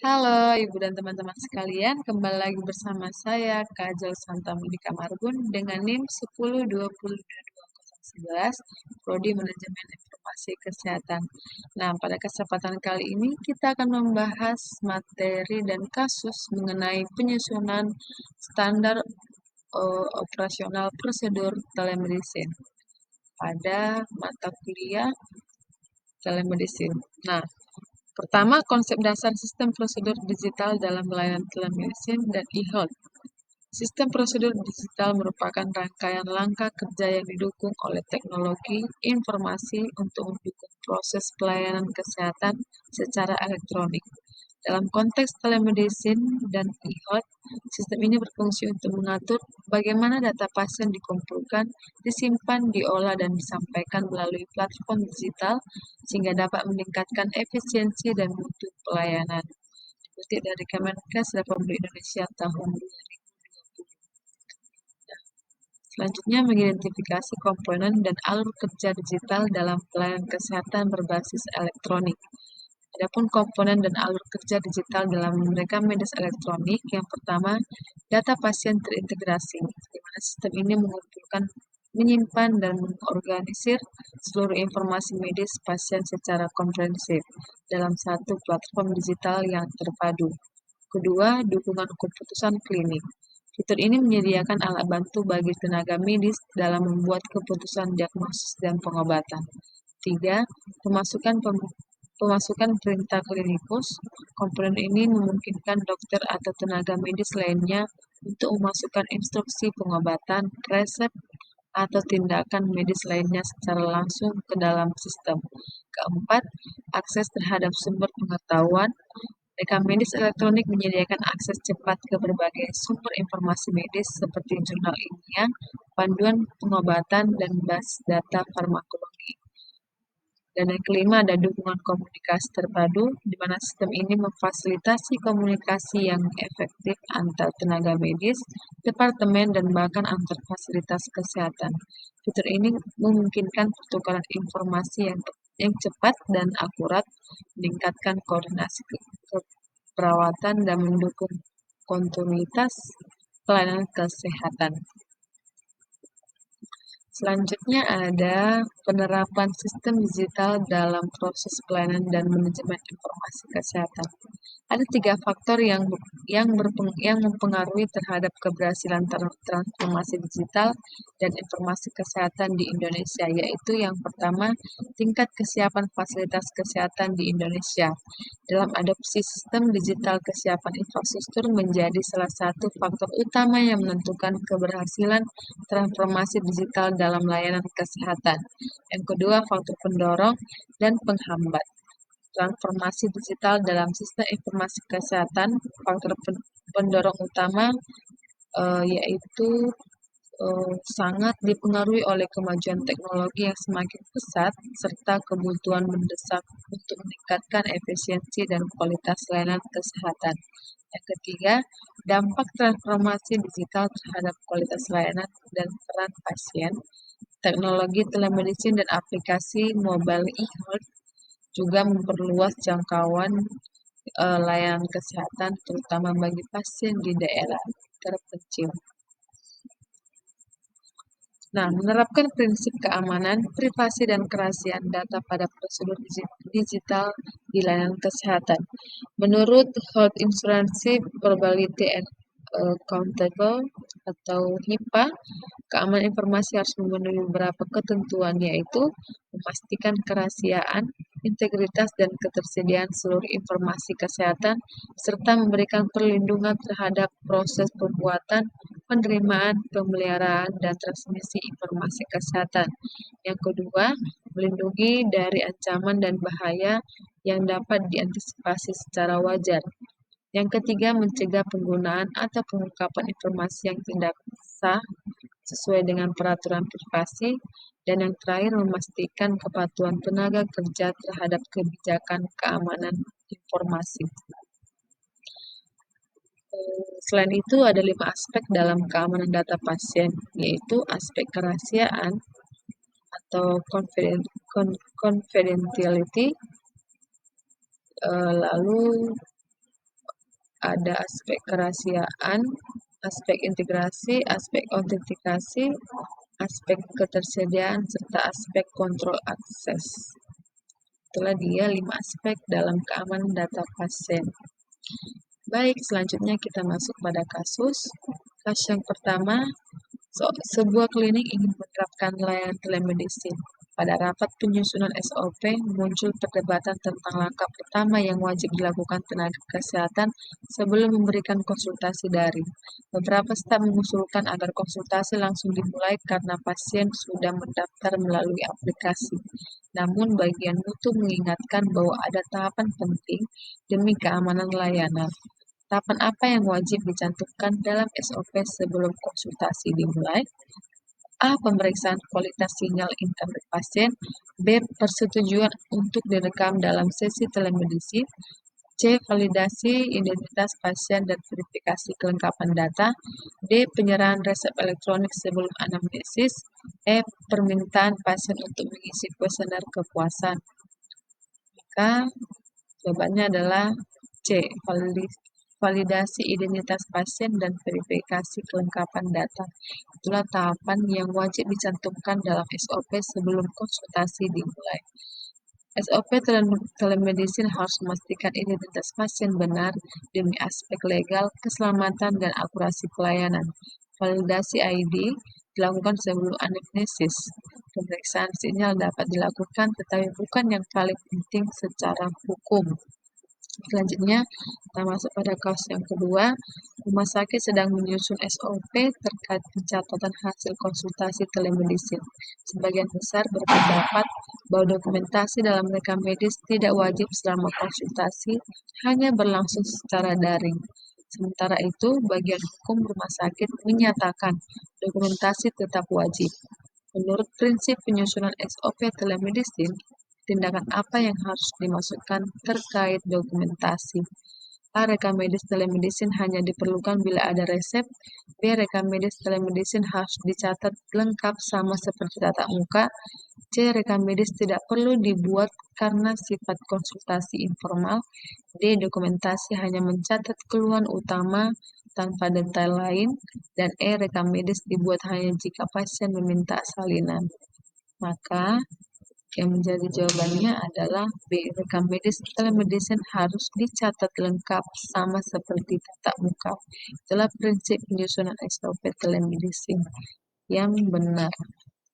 Halo Ibu dan teman-teman sekalian, kembali lagi bersama saya Kajol Santamudika Marbun dengan NIM 10202211 Prodi Manajemen Informasi Kesehatan. Nah, pada kesempatan kali ini kita akan membahas materi dan kasus mengenai penyusunan standar operasional prosedur telemedicine pada mata kuliah telemedicine. Nah, pertama, konsep dasar sistem prosedur digital dalam layanan telemedicine dan e-health. Sistem prosedur digital merupakan rangkaian langkah kerja yang didukung oleh teknologi informasi untuk mendukung proses pelayanan kesehatan secara elektronik. Dalam konteks telemedicine dan e-health, sistem ini berfungsi untuk mengatur bagaimana data pasien dikumpulkan, disimpan, diolah, dan disampaikan melalui platform digital sehingga dapat meningkatkan efisiensi dan mutu pelayanan. Kutip dari Kemenkes Republik Indonesia tahun 2020. Selanjutnya, mengidentifikasi komponen dan alur kerja digital dalam pelayanan kesehatan berbasis elektronik. Adapun komponen dan alur kerja digital dalam rekam medis elektronik, yang pertama, data pasien terintegrasi, di mana sistem ini mengumpulkan, menyimpan, dan mengorganisir seluruh informasi medis pasien secara komprehensif dalam satu platform digital yang terpadu. Kedua, dukungan keputusan klinik. Fitur ini menyediakan alat bantu bagi tenaga medis dalam membuat keputusan diagnosis dan pengobatan. Tiga, pemasukan perintah klinikus. Komponen ini memungkinkan dokter atau tenaga medis lainnya untuk memasukkan instruksi pengobatan, resep, atau tindakan medis lainnya secara langsung ke dalam sistem. Keempat, akses terhadap sumber pengetahuan. Rekam medis elektronik menyediakan akses cepat ke berbagai sumber informasi medis seperti jurnal ilmiah, panduan pengobatan, dan basis data farmakologi. Dan yang kelima ada dukungan komunikasi terpadu, di mana sistem ini memfasilitasi komunikasi yang efektif antar tenaga medis, departemen, dan bahkan antar fasilitas kesehatan. Fitur ini memungkinkan pertukaran informasi yang cepat dan akurat, meningkatkan koordinasi keperawatan, dan mendukung kontinuitas pelayanan kesehatan. Selanjutnya ada penerapan sistem digital dalam proses pelayanan dan manajemen informasi kesehatan. Ada tiga faktor yang mempengaruhi terhadap keberhasilan transformasi digital dan informasi kesehatan di Indonesia, yaitu yang pertama, tingkat kesiapan fasilitas kesehatan di Indonesia. Dalam adopsi sistem digital, kesiapan infrastruktur menjadi salah satu faktor utama yang menentukan keberhasilan transformasi digital dalam layanan kesehatan. Yang kedua, faktor pendorong dan penghambat. Transformasi digital dalam sistem informasi kesehatan, faktor pendorong utama yaitu sangat dipengaruhi oleh kemajuan teknologi yang semakin pesat serta kebutuhan mendesak untuk meningkatkan efisiensi dan kualitas layanan kesehatan. Yang ketiga, dampak transformasi digital terhadap kualitas layanan dan peran pasien. Teknologi telemedicine dan aplikasi mobile e-health juga memperluas jangkauan layanan kesehatan terutama bagi pasien di daerah terpencil. Nah, menerapkan prinsip keamanan, privasi, dan kerahasiaan data pada prosedur digital di layanan kesehatan. Menurut Health Insurance Probability and Accountable atau HIPAA, keamanan informasi harus memenuhi beberapa ketentuan, yaitu memastikan kerahasiaan, integritas, dan ketersediaan seluruh informasi kesehatan, serta memberikan perlindungan terhadap proses pembuatan, penerimaan, pemeliharaan, dan transmisi informasi kesehatan. Yang kedua, melindungi dari ancaman dan bahaya yang dapat diantisipasi secara wajar. Yang ketiga, mencegah penggunaan atau pengungkapan informasi yang tidak sah sesuai dengan peraturan privasi. Dan yang terakhir, memastikan kepatuhan tenaga kerja terhadap kebijakan keamanan informasi. Selain itu, ada 5 aspek dalam keamanan data pasien, yaitu aspek kerahasiaan atau confidentiality, lalu ada aspek kerahasiaan, aspek integrasi, aspek autentikasi, aspek ketersediaan, serta aspek kontrol akses. Itulah dia 5 aspek dalam keamanan data pasien. Baik, selanjutnya kita masuk pada kasus. Kasus yang pertama, sebuah klinik ingin menerapkan layanan telemedicine. Pada rapat penyusunan SOP, muncul perdebatan tentang langkah pertama yang wajib dilakukan tenaga kesehatan sebelum memberikan konsultasi daring. Beberapa staf mengusulkan agar konsultasi langsung dimulai karena pasien sudah mendaftar melalui aplikasi. Namun bagian mutu mengingatkan bahwa ada tahapan penting demi keamanan layanan. Tahapan apa yang wajib dicantumkan dalam SOP sebelum konsultasi dimulai? A. Pemeriksaan kualitas sinyal internet pasien. B. Persetujuan untuk direkam dalam sesi telemedicine. C. Validasi identitas pasien dan verifikasi kelengkapan data. D. Penyerahan resep elektronik sebelum anamnesis. E. Permintaan pasien untuk mengisi kuesioner kepuasan. Maka jawabannya adalah C. Validasi identitas pasien dan verifikasi kelengkapan data. Itulah tahapan yang wajib dicantumkan dalam SOP sebelum konsultasi dimulai. SOP telemedicine harus memastikan identitas pasien benar demi aspek legal, keselamatan, dan akurasi pelayanan. Validasi ID dilakukan sebelum anamnesis. Pemeriksaan sinyal dapat dilakukan, tetapi bukan yang paling penting secara hukum. Selanjutnya, kita masuk pada kasus yang kedua. Rumah sakit sedang menyusun SOP terkait pencatatan hasil konsultasi telemedicine. Sebagian besar berpendapat bahwa dokumentasi dalam rekam medis tidak wajib selama konsultasi, hanya berlangsung secara daring. Sementara itu, bagian hukum rumah sakit menyatakan dokumentasi tetap wajib. Menurut prinsip penyusunan SOP telemedicine, tindakan apa yang harus dimasukkan terkait dokumentasi? A. Rekam medis telemedicine hanya diperlukan bila ada resep. B. Rekam medis telemedicine harus dicatat lengkap sama seperti tatap muka. C. Rekam medis tidak perlu dibuat karena sifat konsultasi informal. D. Dokumentasi hanya mencatat keluhan utama tanpa detail lain. Dan E. Rekam medis dibuat hanya jika pasien meminta salinan. Maka yang menjadi jawabannya adalah B. Rekam medis telemedicine harus dicatat lengkap sama seperti tatap muka. Itulah prinsip penyusunan SOP telemedicine yang benar.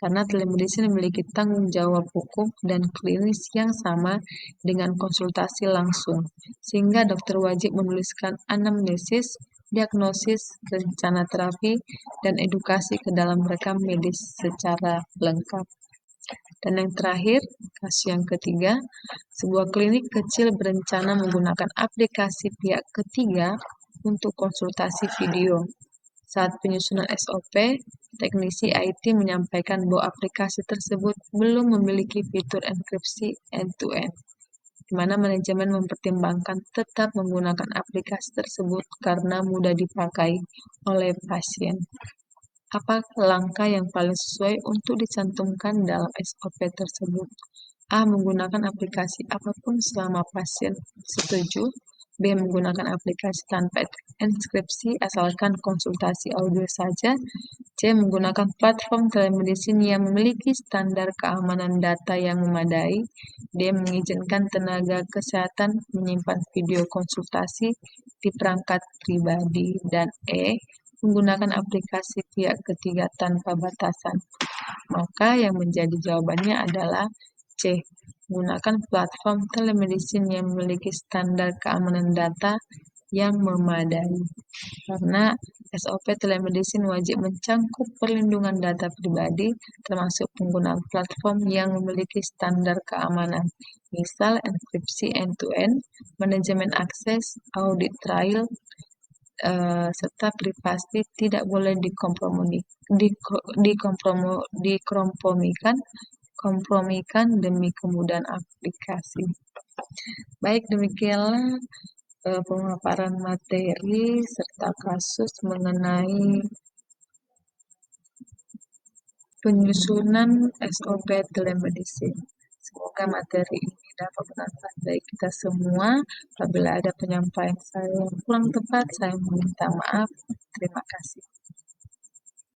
Karena telemedicine memiliki tanggung jawab hukum dan klinis yang sama dengan konsultasi langsung, sehingga dokter wajib menuliskan anamnesis, diagnosis, rencana terapi, dan edukasi ke dalam rekam medis secara lengkap. Dan yang terakhir, kasus yang ketiga, sebuah klinik kecil berencana menggunakan aplikasi pihak ketiga untuk konsultasi video. Saat penyusunan SOP, teknisi IT menyampaikan bahwa aplikasi tersebut belum memiliki fitur enkripsi end-to-end, di mana manajemen mempertimbangkan tetap menggunakan aplikasi tersebut karena mudah dipakai oleh pasien. Apa langkah yang paling sesuai untuk dicantumkan dalam SOP tersebut? A. Menggunakan aplikasi apapun selama pasien setuju. B. Menggunakan aplikasi tanpa enkripsi asalkan konsultasi audio saja. C. Menggunakan platform telemedicine yang memiliki standar keamanan data yang memadai. D. Mengizinkan tenaga kesehatan menyimpan video konsultasi di perangkat pribadi. Dan E. Menggunakan aplikasi pihak ketiga tanpa batasan. Maka yang menjadi jawabannya adalah C. Menggunakan platform telemedicine yang memiliki standar keamanan data yang memadai. Karena SOP telemedicine wajib mencangkup perlindungan data pribadi, termasuk penggunaan platform yang memiliki standar keamanan. Misal enkripsi end-to-end, manajemen akses, audit trail, serta privasi tidak boleh dikompromikan demi kemudahan aplikasi. Baik, demikianlah pemaparan materi serta kasus mengenai penyusunan SOP telemedicine. Semoga materi ini dapat bermanfaat bagi kita semua. Apabila ada penyampaian saya yang kurang tepat, saya meminta maaf. Terima kasih.